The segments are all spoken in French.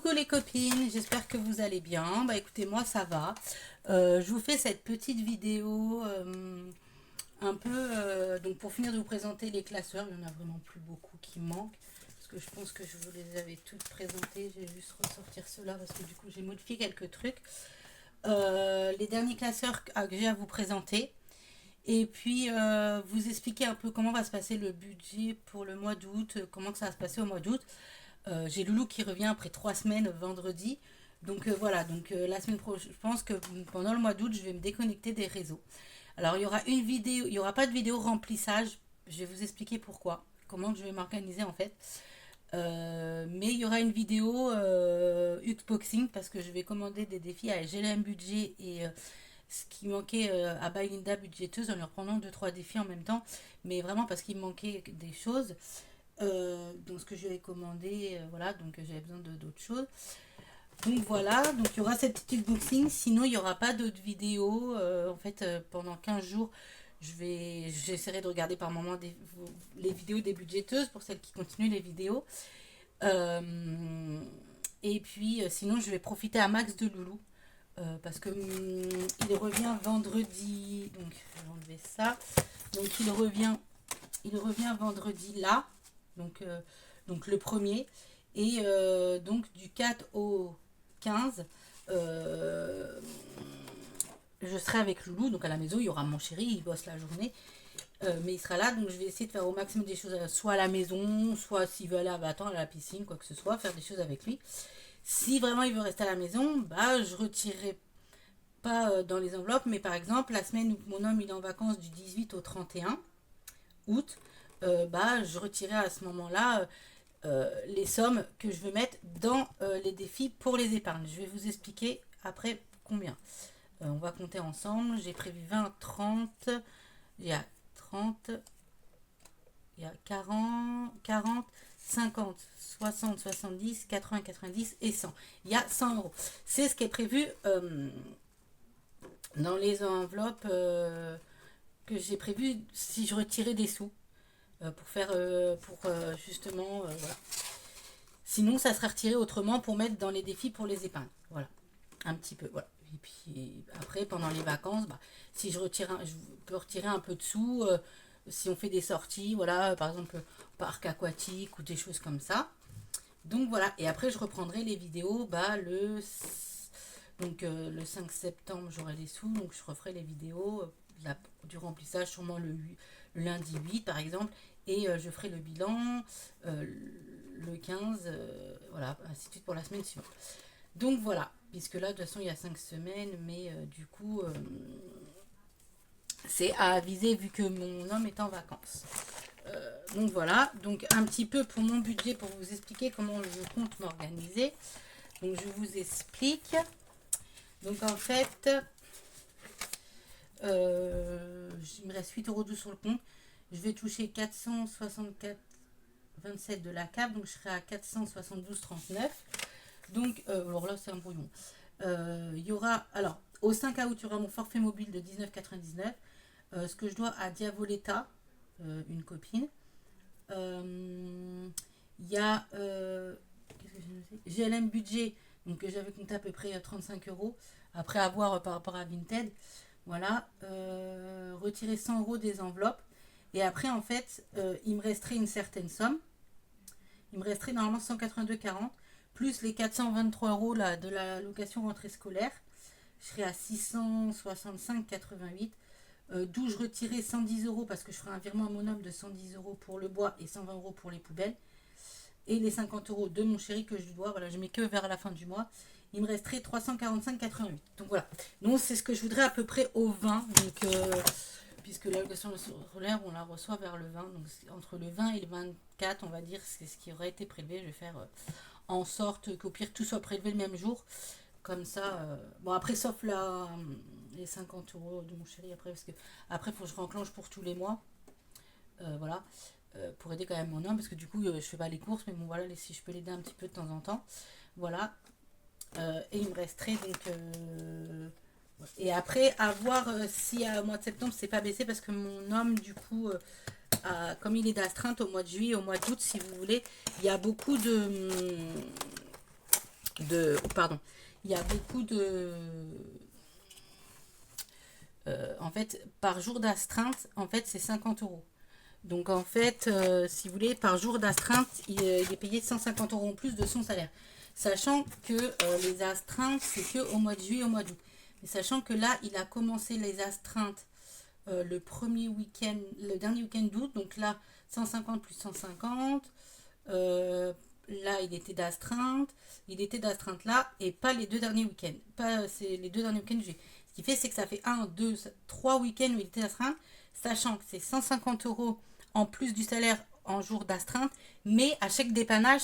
Coucou les copines, j'espère que vous allez bien. Bah écoutez, moi ça va. Je vous fais cette petite vidéo un peu donc pour finir de vous présenter les classeurs. Il n'y en a vraiment plus beaucoup qui manquent parce que je pense que je vous les avais toutes présentées. Je vais juste ressortir cela parce que du coup j'ai modifié quelques trucs. Les derniers classeurs que j'ai à vous présenter. Et puis vous expliquer un peu comment va se passer le budget pour le mois d'août, comment que ça va se passer au mois d'août. J'ai Loulou qui revient après 3 semaines vendredi. Donc voilà, donc la semaine prochaine, je pense que pendant le mois d'août, je vais me déconnecter des réseaux. Alors il y aura une vidéo, il n'y aura pas de vidéo remplissage. Je vais vous expliquer pourquoi, comment je vais m'organiser en fait. Mais il y aura une vidéo Xboxing parce que je vais commander des défis à GLM Budget et ce qui manquait à Balinda Budgeteuse en leur prenant 2-3 défis en même temps. Mais vraiment parce qu'il me manquait des choses. Donc ce que je vais commander, voilà, donc j'avais besoin d'autres choses. Donc voilà, donc il y aura cette petite unboxing, sinon il n'y aura pas d'autres vidéos. En fait, pendant 15 jours, j'essaierai de regarder par moment les vidéos des budgéteuses pour celles qui continuent les vidéos. Et puis sinon, je vais profiter à max de Loulou. Parce que il revient vendredi, donc je vais enlever ça. Donc il revient vendredi là, donc le premier, et donc du 4 au 15, je serai avec Loulou, donc à la maison, il y aura mon chéri, il bosse la journée, mais il sera là, donc je vais essayer de faire au maximum des choses, soit à la maison, soit s'il veut aller à Baton, à la piscine, quoi que ce soit, faire des choses avec lui. Si vraiment il veut rester à la maison, bah je retirerai pas dans les enveloppes, mais par exemple, la semaine où mon homme il est en vacances du 18 au 31 août, bah, je retirerai à ce moment-là les sommes que je veux mettre dans les défis pour les épargnes. Je vais vous expliquer après combien. On va compter ensemble. J'ai prévu 20, 30, il y a 30, il y a 40, 50, 60, 70, 80, 90 et 100. Il y a 100 euros. C'est ce qui est prévu dans les enveloppes que j'ai prévu si je retirais des sous pour faire justement voilà. Sinon ça sera retiré autrement pour mettre dans les défis pour les épargnes, voilà, un petit peu, voilà. Et puis après pendant les vacances, bah, si je peux retirer un peu de sous si on fait des sorties, voilà, par exemple parc aquatique ou des choses comme ça. Donc voilà, et après je reprendrai les vidéos bah, le 5 septembre j'aurai les sous, donc je referai les vidéos du remplissage sûrement le lundi 8 par exemple, et je ferai le bilan le 15, voilà, ainsi de suite pour la semaine suivante. Donc voilà, puisque là de toute façon il y a 5 semaines, mais du coup c'est à aviser vu que mon homme est en vacances. Donc voilà, donc un petit peu pour mon budget, pour vous expliquer comment je compte m'organiser. Donc je vous explique. Donc en fait, il me reste 8,12 € sur le compte. Je vais toucher 464,27 de la CAF, donc je serai à 472,39. Donc, alors là c'est un brouillon. Il y aura, alors au 5 août, il y aura mon forfait mobile de 19,99. Ce que je dois à Diavoletta, une copine. Il y a qu'est-ce que j'ai noté, GLM budget, donc j'avais compté à peu près 35 euros après avoir par rapport à Vinted. Voilà, retirer 100 euros des enveloppes. Et après, en fait, il me resterait une certaine somme. Il me resterait normalement 182,40 plus les 423 euros là, de la location rentrée scolaire. Je serais à 665,88. D'où je retirais 110 euros parce que je ferai un virement à mon homme de 110 euros pour le bois et 120 euros pour les poubelles. Et les 50 euros de mon chéri que je dois, voilà, je mets que vers la fin du mois. Il me resterait 345,88. Donc voilà. Donc c'est ce que je voudrais à peu près au 20. Donc, puisque la location scolaire, on la reçoit vers le 20. Donc entre le 20 et le 24, on va dire, c'est ce qui aurait été prélevé. Je vais faire en sorte qu'au pire tout soit prélevé le même jour. Comme ça, bon après sauf les 50 euros de mon chéri après, parce que après il faut que je renclenche pour tous les mois. Voilà. Pour aider quand même mon homme, parce que du coup je fais pas les courses, mais bon voilà, si je peux l'aider un petit peu de temps en temps. Voilà. Et il me resterait donc et après à voir si au mois de septembre c'est pas baissé, parce que mon homme du coup comme il est d'astreinte au mois de juillet, au mois d'août si vous voulez, il y a beaucoup pardon, il y a beaucoup de... en fait, par jour d'astreinte, en fait, c'est 50 euros. Donc, en fait, si vous voulez, par jour d'astreinte, il est payé 150 euros en plus de son salaire. Sachant que les astreintes, c'est que au mois de juillet, au mois d'août. Mais sachant que là, il a commencé les astreintes le premier week-end, le dernier week-end d'août. Donc là, 150 plus 150. Là, il était d'astreinte. Il était d'astreinte là et pas les deux derniers week-ends. Pas c'est les deux derniers week-ends de juillet. Ce qui fait, c'est que ça fait 1, 2, 3 week-ends où il était d'astreinte. Sachant que c'est 150 euros en plus du salaire en jour d'astreinte, mais à chaque dépannage,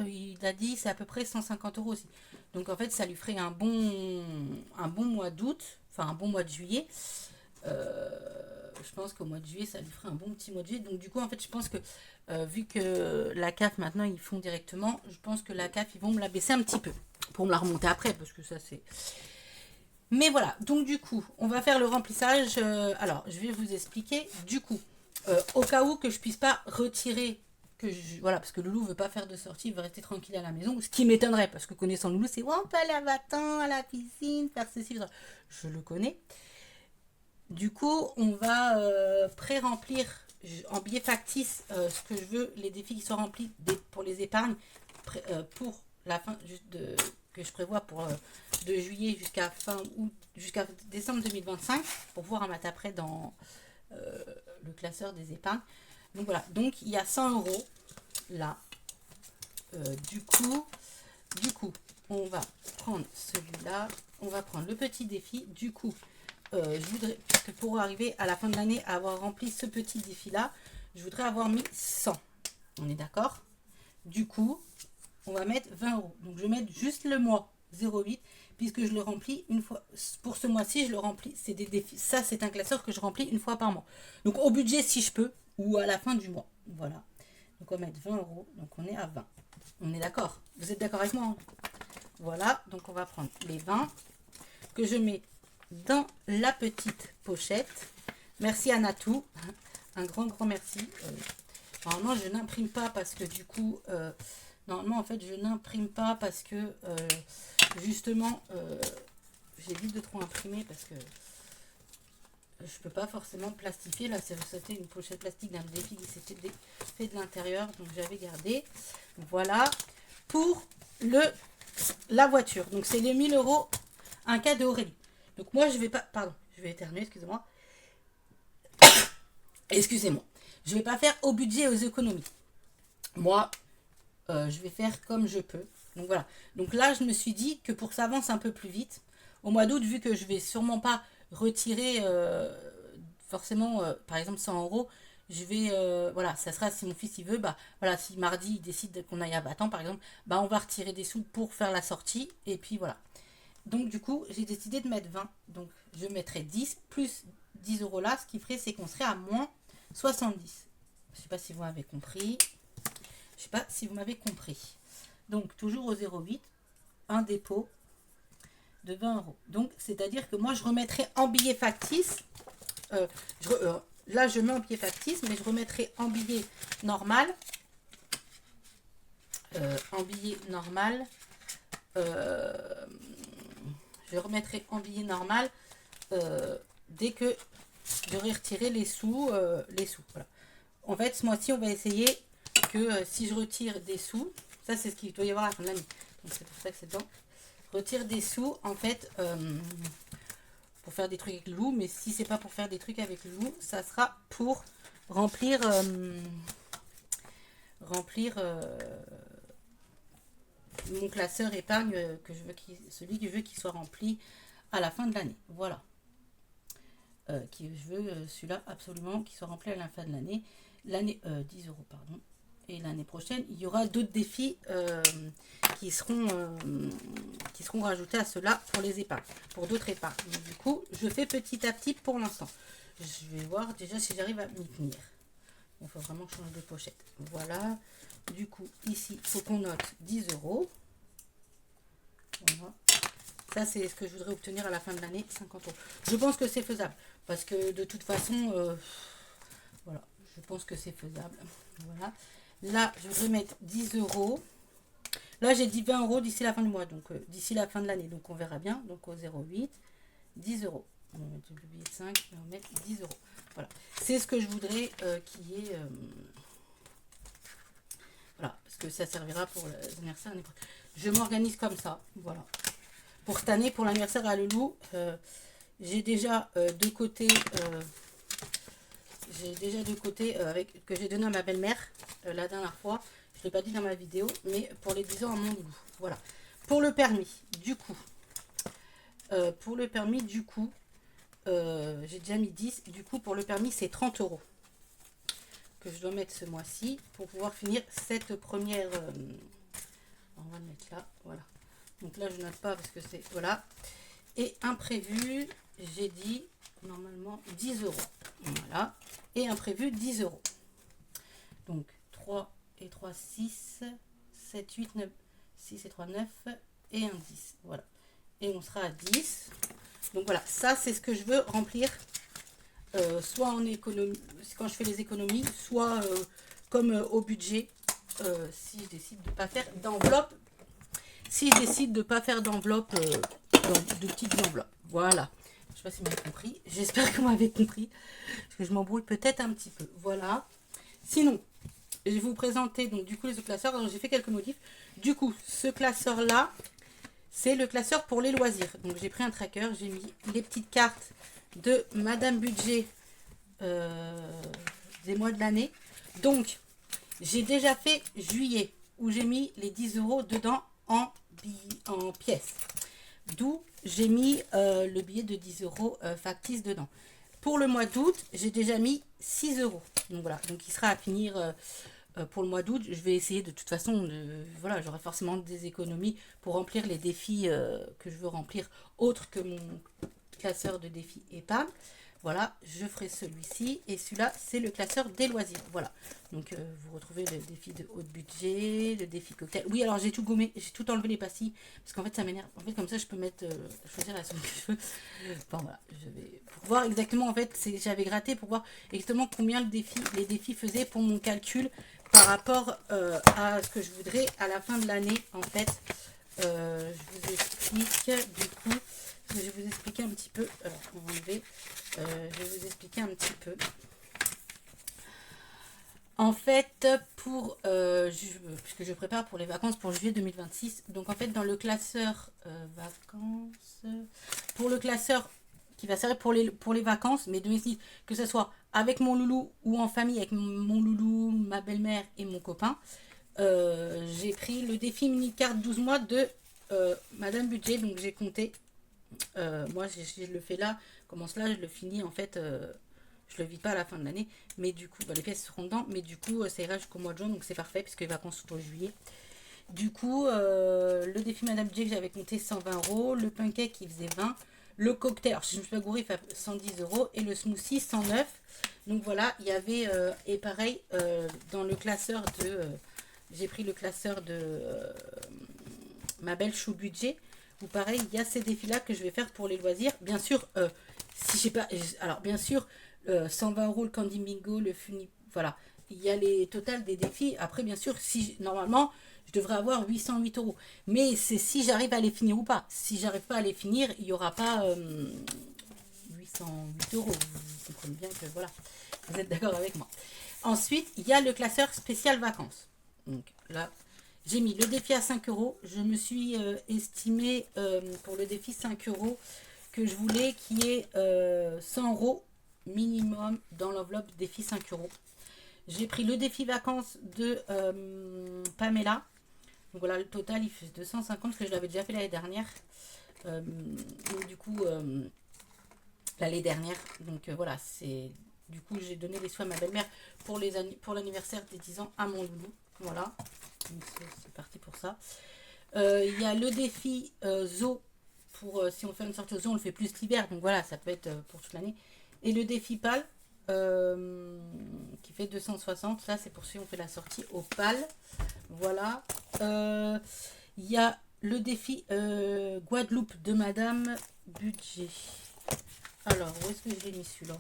il a dit c'est à peu près 150 euros aussi. Donc en fait, ça lui ferait un bon mois d'août, enfin un bon mois de juillet. Je pense qu'au mois de juillet, ça lui ferait un bon petit mois de juillet. Donc du coup, en fait, je pense que vu que la CAF maintenant ils font directement, je pense que la CAF ils vont me la baisser un petit peu pour me la remonter après, parce que ça c'est... Mais voilà, donc du coup, on va faire le remplissage. Alors, je vais vous expliquer. Du coup, au cas où que je puisse pas retirer, voilà, parce que Loulou veut pas faire de sortie, il veut rester tranquille à la maison, ce qui m'étonnerait, parce que connaissant Loulou, c'est ouais, on peut aller à Vatan, à la piscine, faire ceci, ça. Je le connais. Du coup, on va pré-remplir en billet factice ce que je veux, les défis qui sont remplis pour les épargnes, pour la fin que je prévois pour de juillet jusqu'à fin août, jusqu'à décembre 2025, pour pouvoir en mettre après dans le classeur des épargnes. Donc voilà, donc il y a 100 euros là. Du coup, on va prendre celui-là, on va prendre le petit défi. Du coup, je voudrais que pour arriver à la fin de l'année à avoir rempli ce petit défi-là, je voudrais avoir mis 100. On est d'accord? Du coup, on va mettre 20 euros. Donc, je vais mettre juste le mois 08, puisque je le remplis une fois. Pour ce mois-ci, je le remplis. C'est des défis. Ça, c'est un classeur que je remplis une fois par mois. Donc, au budget, si je peux, ou à la fin du mois. Voilà. Donc, on va mettre 20 euros. Donc, on est à 20. On est d'accord? Vous êtes d'accord avec moi, hein? Voilà. Donc, on va prendre les 20 que je mets dans la petite pochette. Merci à Natou. Un grand merci. Normalement, je n'imprime pas parce que du coup... normalement, en fait, je n'imprime pas parce que, justement, j'évite de trop imprimer parce que je peux pas forcément plastifier. Là, c'était une pochette plastique d'un défi qui s'était fait de l'intérieur, donc j'avais gardé. Voilà, pour la voiture. Donc, c'est les 1000 euros, un cas de Aurélie. Donc, moi, je vais pas... Pardon, je vais éternuer, excusez-moi. Excusez-moi. Je vais pas faire au budget et aux économies. Moi... je vais faire comme je peux. Donc voilà. Donc là, je me suis dit que pour que ça avance un peu plus vite, au mois d'août, vu que je vais sûrement pas retirer forcément, par exemple, 100 euros, je vais, voilà, ça sera si mon fils il veut, bah voilà, si mardi il décide qu'on aille à Battant, par exemple, bah on va retirer des sous pour faire la sortie, et puis voilà. Donc du coup, j'ai décidé de mettre 20. Donc je mettrai 10 plus 10 euros là, ce qui ferait, c'est qu'on serait à moins 70. Je sais pas si vous m'avez compris. Je sais pas si vous m'avez compris. Donc, toujours au 0,8, un dépôt de 20 euros. Donc, c'est-à-dire que moi, je remettrai en billet factice. Là, je mets en billet factice, mais je remettrai en billet normal. En billet normal. Je remettrai en billet normal dès que j'aurai retiré les sous. Voilà. En fait, ce mois-ci, on va essayer que si je retire des sous, ça c'est ce qu'il doit y avoir à la fin de l'année, donc c'est pour ça que c'est dedans, retire des sous en fait pour faire des trucs avec le loup, mais si c'est pas pour faire des trucs avec le loup, ça sera pour remplir mon classeur épargne que je veux celui que je veux qu'il soit rempli à la fin de l'année. Voilà. Je veux celui-là absolument qu'il soit rempli à la fin de l'année. 10 euros, pardon. Et l'année prochaine, il y aura d'autres défis qui seront rajoutés à cela pour les épargnes, pour d'autres épargnes. Donc, du coup, je fais petit à petit pour l'instant. Je vais voir déjà si j'arrive à m'y tenir. Il faut vraiment changer de pochette. Voilà. Du coup, ici, il faut qu'on note 10 euros. Voilà. Ça, c'est ce que je voudrais obtenir à la fin de l'année, 50 euros. Je pense que c'est faisable. Parce que de toute façon, voilà, je pense que c'est faisable. Voilà. Là, je voudrais mettre 10 euros. Là, j'ai dit 20 € d'ici la fin du mois, donc d'ici la fin de l'année. Donc, on verra bien. Donc, au 0,8, 10 €. On va mettre le billet de 5 et on va mettre 10 €. Voilà. C'est ce que je voudrais qu'il y ait... voilà, parce que ça servira pour l'anniversaire. Je m'organise comme ça, voilà. Pour cette année, pour l'anniversaire à Loulou, j'ai déjà de côté... avec que j'ai donné à ma belle-mère la dernière fois. Je ne l'ai pas dit dans ma vidéo, mais pour les 10 ans à mon loulou. Voilà. Pour le permis, du coup. J'ai déjà mis 10. Du coup, pour le permis, c'est 30 € que je dois mettre ce mois-ci pour pouvoir finir cette première... on va le mettre là, voilà. Donc là, je note pas parce que c'est... Voilà. Et imprévu, j'ai dit normalement 10 €. Voilà. Et imprévu 10 €. Donc 3 et 3, 6, 7, 8, 9, 6 et 3, 9 et un 10. Voilà. Et on sera à 10. Donc voilà, ça c'est ce que je veux remplir. Soit en économie, quand je fais les économies, soit comme au budget, si je décide de ne pas faire d'enveloppe. Si je décide de ne pas faire d'enveloppe, de petites enveloppes. Voilà. Je ne sais pas si vous m'avez compris. J'espère que vous m'avez compris. Parce que je m'embrouille peut-être un petit peu. Voilà. Sinon, je vais vous présenter donc du coup les classeurs. J'ai fait quelques modifs. Du coup, ce classeur-là, c'est le classeur pour les loisirs. Donc j'ai pris un tracker. J'ai mis les petites cartes de Madame Budget des mois de l'année. Donc, j'ai déjà fait juillet où j'ai mis les 10 € dedans en pièces. D'où j'ai mis le billet de 10 € factice dedans. Pour le mois d'août, j'ai déjà mis 6 €. Donc voilà, donc il sera à finir pour le mois d'août. Je vais essayer de toute façon, voilà, j'aurai forcément des économies pour remplir les défis que je veux remplir, autres que mon classeur de défis épargne. Voilà, je ferai celui-ci. Et celui-là, c'est le classeur des loisirs. Voilà. Donc, vous retrouvez le défi de haut budget, le défi cocktail. Oui, alors j'ai tout gommé, j'ai tout enlevé les pastilles. Parce qu'en fait, ça m'énerve. En fait, comme ça, je peux mettre, choisir la somme que je veux. Bon, voilà. Je vais pour voir exactement, en fait, j'avais gratté pour voir exactement combien les défis faisaient pour mon calcul par rapport à ce que je voudrais à la fin de l'année, en fait. Je vous explique, du coup. Je vais vous expliquer un petit peu. Alors, on va enlever. Je vais vous expliquer un petit peu. En fait, puisque je prépare pour les vacances pour juillet 2026. Donc, en fait, dans le classeur vacances, pour le classeur qui va servir pour les vacances, mais 2006, que ce soit avec mon loulou ou en famille avec mon loulou, ma belle-mère et mon copain, j'ai pris le défi mini carte 12 mois de Madame Budget. Donc, j'ai compté. Moi, je le fais là, commence là, je le finis en fait, je le vis pas à la fin de l'année, mais du coup, les pièces seront dedans, mais du coup, ça ira jusqu'au mois de juin, donc c'est parfait, puisque les vacances sont au juillet. Du coup, le défi Madame J que j'avais compté 120 €, le pancake qui faisait 20, le cocktail, alors si je me suis pas gouré, il fait 110 € et le smoothie 109. Donc voilà, il y avait, et pareil, dans le classeur de, j'ai pris le classeur de ma belle chou budget, où pareil, il y a ces défis-là que je vais faire pour les loisirs. Bien sûr, si j'ai pas, alors bien sûr, 120 € le Candy Bingo, le Funi, voilà. Il y a les totales des défis. Après, bien sûr, si normalement, je devrais avoir 808 €. Mais c'est si j'arrive à les finir ou pas. Si j'arrive pas à les finir, il n'y aura pas 808 €. Vous comprenez bien que voilà, vous êtes d'accord avec moi. Ensuite, il y a le classeur spécial vacances. Donc là, j'ai mis le défi à 5 €. Je me suis estimé pour le défi 5 € que je voulais qu'il y ait 100 € minimum dans l'enveloppe défi 5 €. J'ai pris le défi vacances de Pamela. Donc voilà, le total il fait 250 parce que je l'avais déjà fait l'année dernière. Donc du coup, l'année dernière. Donc voilà, c'est... Du coup, j'ai donné les soins à ma belle-mère pour l'anniversaire des 10 ans à mon loulou. Voilà, c'est parti pour ça. Il y a le défi zoo. Pour si on fait une sortie au zoo, on le fait plus l'hiver. Donc voilà, ça peut être pour toute l'année. Et le défi PAL, qui fait 260. Là, c'est pour si on fait la sortie au PAL. Voilà. Il y a le défi Guadeloupe de Madame Budget. Alors, où est-ce que j'ai mis celui-là?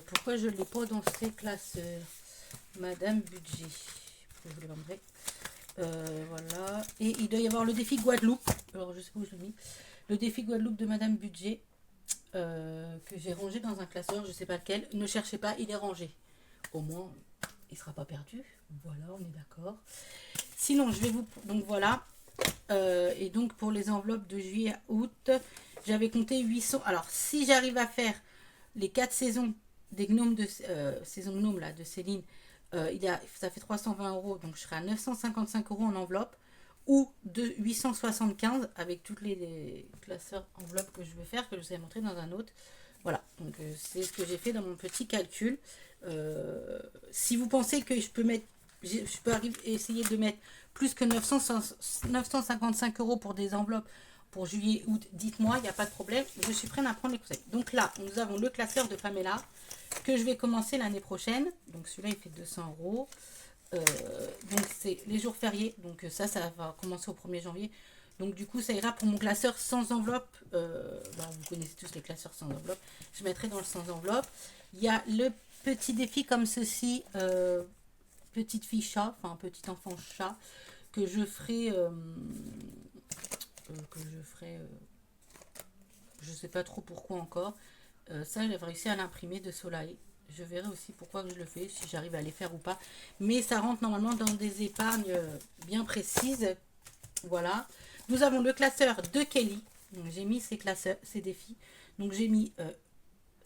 Pourquoi je ne l'ai pas dans ces classeurs? Madame Budget. Je vous le montrer. Voilà. Et il doit y avoir le défi Guadeloupe. Alors, je sais pas où je l'ai mis. Le défi Guadeloupe de Madame Budget. Que j'ai rangé dans un classeur, je sais pas lequel. Ne cherchez pas, il est rangé. Au moins, il sera pas perdu. Voilà, on est d'accord. Sinon, je vais vous... Donc, voilà. Et donc, pour les enveloppes de juillet à août, j'avais compté 800. Alors, si j'arrive à faire les 4 saisons des gnomes de... saison gnome, là, de Céline, ça fait 320 euros. Donc, je serai à 955 euros en enveloppe. Ou de 875 avec toutes les classeurs enveloppes que je vais faire, que je vous ai montré dans un autre. Voilà, donc c'est ce que j'ai fait dans mon petit calcul. Si vous pensez que je peux mettre, essayer de mettre plus que 955 euros pour des enveloppes pour juillet, août, dites-moi, il n'y a pas de problème, je suis prête à prendre les conseils. Donc là, nous avons le classeur de Pamela que je vais commencer l'année prochaine. Donc celui-là, il fait 200 euros. Donc c'est les jours fériés, donc ça va commencer au 1er janvier. Donc du coup ça ira pour mon classeur sans enveloppe. Vous connaissez tous les classeurs sans enveloppe, je mettrai dans le sans enveloppe. Il y a le petit défi comme ceci, petite fille chat, enfin petit enfant chat, que je ferai je sais pas trop pourquoi encore. Ça, j'ai réussi à l'imprimer de Soleil. Je verrai aussi pourquoi je le fais, si j'arrive à les faire ou pas. Mais ça rentre normalement dans des épargnes bien précises. Voilà. Nous avons le classeur de Kelly. J'ai mis ces classeurs, ces défis. Donc j'ai mis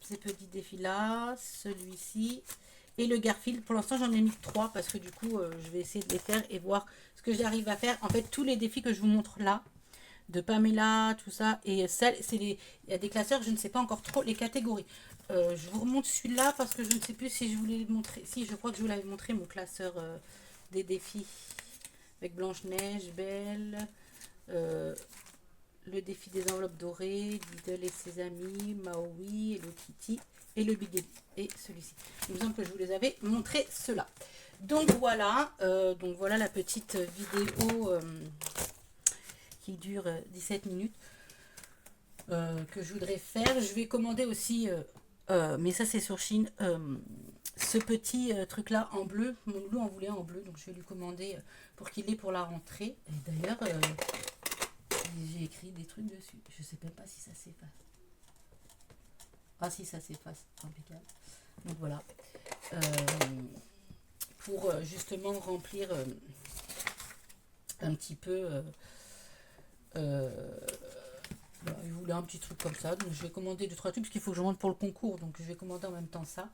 ces petits défis-là, celui-ci et le Garfield. Pour l'instant, j'en ai mis 3 parce que du coup, je vais essayer de les faire et voir ce que j'arrive à faire. En fait, tous les défis que je vous montre là, de Pamela, tout ça, et celle, il y a des classeurs, je ne sais pas encore trop les catégories. Je vous remonte celui-là parce que je ne sais plus si je voulais le montrer. Si, je crois que je vous l'avais montré, mon classeur des défis. Avec Blanche-Neige, Belle, le défi des enveloppes dorées, Diddle et ses amis, Maui, et le Kitty, et le Big Ellie, et celui-ci. Il me semble que je vous les avais montré cela. Donc voilà la petite vidéo qui dure 17 minutes que je voudrais faire. Je vais commander aussi, mais ça c'est sur Chine, ce petit truc là en bleu. Mon loup en voulait en bleu, donc je vais lui commander pour qu'il l'ait pour la rentrée. Et d'ailleurs, j'ai écrit des trucs dessus. Je sais même pas si ça s'efface. Ah si, ça s'efface, impeccable. Donc voilà. Pour justement remplir un petit peu... il voulait un petit truc comme ça, donc je vais commander 2-3 trucs parce qu'il faut que je rentre pour le concours, donc je vais commander en même temps ça.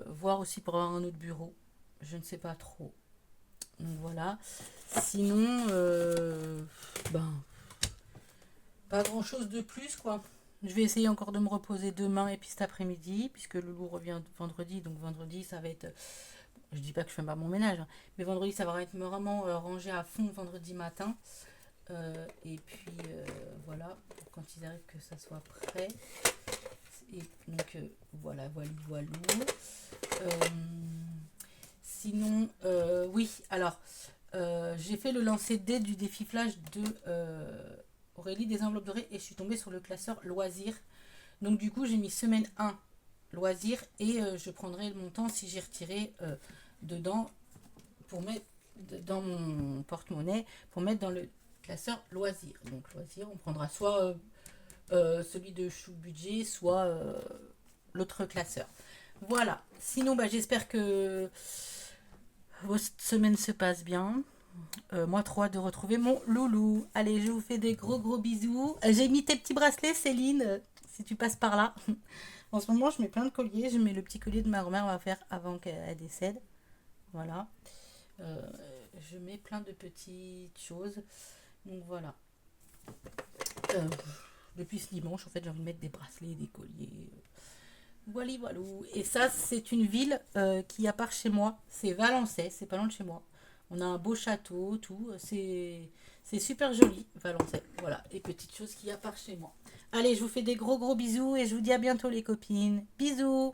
Voir aussi pour avoir un autre bureau, je ne sais pas trop. Donc voilà. Sinon, pas grand chose de plus quoi. Je vais essayer encore de me reposer demain et puis cet après-midi, puisque le loup revient vendredi, donc vendredi ça va être. Je dis pas que je fais pas mon ménage, hein, mais vendredi ça va être vraiment rangé à fond vendredi matin. Et puis voilà, quand ils arrivent que ça soit prêt. Et donc voilà. Sinon, oui, alors j'ai fait le lancer D du défi flash de Aurélie des enveloppes dorées et je suis tombée sur le classeur loisirs. Donc du coup j'ai mis semaine 1 loisirs et je prendrai le montant si j'ai retiré dedans pour mettre dans mon porte-monnaie pour mettre dans le classeur loisirs. Donc loisirs, on prendra soit celui de chou budget, soit l'autre classeur. Voilà. Sinon, j'espère que votre semaine se passe bien. Moi, trop hâte de retrouver mon loulou. Allez, je vous fais des gros bisous. J'ai mis tes petits bracelets, Céline, si tu passes par là. En ce moment, je mets plein de colliers. Je mets le petit collier de ma grand-mère, on va faire avant qu'elle décède. Voilà. Je mets plein de petites choses. Donc voilà. Depuis ce dimanche, en fait, j'ai envie de mettre des bracelets, des colliers. Voilà. Et ça, c'est une ville qui a part chez moi. C'est Valençay, c'est pas loin de chez moi. On a un beau château, tout. C'est super joli, Valençay. Voilà, les petites choses qui a part chez moi. Allez, je vous fais des gros bisous et je vous dis à bientôt les copines. Bisous!